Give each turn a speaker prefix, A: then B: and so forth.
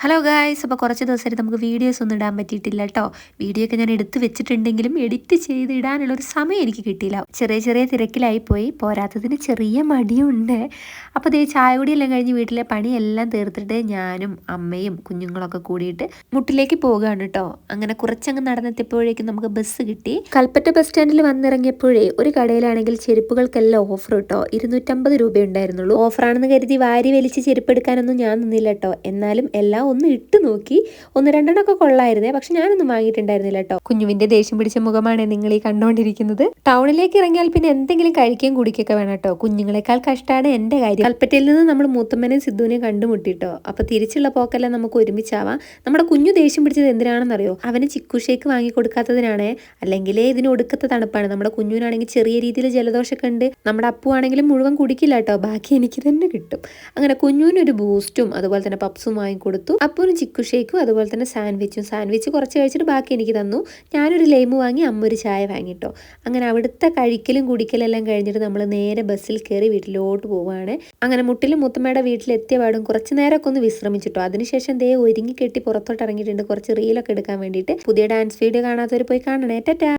A: Hello guys, അപ്പോൾ കുറച്ച് ദിവസമായിട്ട് നമുക്ക് വീഡിയോസ് ഒന്നും ഇടാൻ പറ്റിയിട്ടില്ല കേട്ടോ. വീഡിയോ ഒക്കെ ഞാൻ എടുത്ത് വെച്ചിട്ടുണ്ടെങ്കിലും എഡിറ്റ് ചെയ്ത് ഇടാനുള്ള ഒരു സമയം എനിക്ക് കിട്ടിയില്ല. ചെറിയ ചെറിയ തിരക്കിലായിപ്പോയി, പോരാത്തതിന് ചെറിയ മടിയുണ്ട്. അപ്പോൾ ദേ ചായ കുടിയെല്ലാം കഴിഞ്ഞ് വീട്ടിലെ പണിയെല്ലാം തീർത്തിട്ട് ഞാനും അമ്മയും കുഞ്ഞുങ്ങളൊക്കെ കൂടിയിട്ട് മുട്ടിലേക്ക് പോകുകയാണ് കേട്ടോ. അങ്ങനെ കുറച്ചങ്ങ് നടന്നെത്തിയപ്പോഴേക്കും നമുക്ക് ബസ് കിട്ടി. കൽപ്പറ്റ ബസ് സ്റ്റാൻഡിൽ വന്നിറങ്ങിയപ്പോഴേ ഒരു കടയിലാണെങ്കിൽ ചെരുപ്പുകൾക്കെല്ലാം ഓഫർ കേട്ടോ. 250 രൂപ ഉണ്ടായിരുന്നുള്ളൂ. ഓഫറാണെന്ന് കരുതി വാരി വലിച്ച് ചെരുപ്പ് എടുക്കാനൊന്നും ഞാൻ നിന്നില്ല കേട്ടോ. എന്നാലും എല്ലാം ഒന്ന് ഇട്ട് നോക്കി. ഒന്ന് രണ്ടെണ്ണമൊക്കെ കൊള്ളായിരുന്നേ, പക്ഷെ ഞാനൊന്നും വാങ്ങിയിട്ടുണ്ടായിരുന്നില്ല കേട്ടോ. കുഞ്ഞുവിന്റെ ദേഷ്യം പിടിച്ച മുഖമാണ് നിങ്ങൾ ഈ കണ്ടുകൊണ്ടിരിക്കുന്നത്. ടൗണിലേക്ക് ഇറങ്ങിയാൽ പിന്നെ എന്തെങ്കിലും കഴിക്കുകയും കുടിക്കൊക്കെ വേണം കേട്ടോ. കുഞ്ഞുങ്ങളെക്കാൾ കഷ്ടമാണ് എന്റെ കാര്യം. കൽപ്പറ്റയിൽ നിന്ന് നമ്മൾ മൂത്തമ്മനെയും സിദ്ധുവിനെയും കണ്ടുമുട്ടിട്ടോ. അപ്പൊ തിരിച്ചുള്ള പോക്കെല്ലാം നമുക്ക് ഒരുമിച്ചാവാം. നമ്മുടെ കുഞ്ഞു ദേഷ്യം പിടിച്ചത് എന്തിനാണെന്നറിയോ? അവന് ചിക്കു ഷേക്ക് വാങ്ങി കൊടുക്കാത്തതിനാണ്. അല്ലെങ്കിലേ ഇതിന് ഒടുക്കത്തെ തണുപ്പാണ്. നമ്മുടെ കുഞ്ഞുവിനാണെങ്കിൽ ചെറിയ രീതിയിൽ ജലദോഷമൊക്കെ ഉണ്ട്. നമ്മുടെ അപ്പു ആണെങ്കിലും മുഴുവൻ കുടിക്കില്ല കേട്ടോ. ബാക്കി എനിക്ക് തന്നെ കിട്ടും. അങ്ങനെ കുഞ്ഞുവിനൊരു ബൂസ്റ്റും അതുപോലെ തന്നെ പപ്സും വാങ്ങിക്കൊടുത്തു. അപ്പൊരു ചിക്കു ഷേക്കും അതുപോലെ തന്നെ സാൻഡ്വിച്ച് കുറച്ച് കഴിച്ചിട്ട് ബാക്കി എനിക്ക് തന്നു. ഞാനൊരു ലൈമ് വാങ്ങി, അമ്മ ഒരു ചായ വാങ്ങിട്ടോ. അങ്ങനെ അവിടുത്തെ കഴിക്കലും കുടിക്കലെല്ലാം കഴിഞ്ഞിട്ട് നമ്മൾ നേരെ ബസ്സിൽ കയറി വീട്ടിലോട്ട് പോവുകയാണ്. അങ്ങനെ മുട്ടിലും മുത്തമ്മയുടെ വീട്ടിലെത്തിയ പാടും കുറച്ച് നേരമൊക്കെ ഒന്ന് വിശ്രമിച്ചിട്ടോ. അതിനുശേഷം ദേ ഒരുങ്ങി കെട്ടി പുറത്തോട്ട് ഇറങ്ങിയിട്ടുണ്ട് കുറച്ച് റീലൊക്കെ എടുക്കാൻ വേണ്ടിയിട്ട്. പുതിയ ഡാൻസ് വീഡിയോ കാണാത്തവർ പോയി കാണണേ. ടാറ്റാ.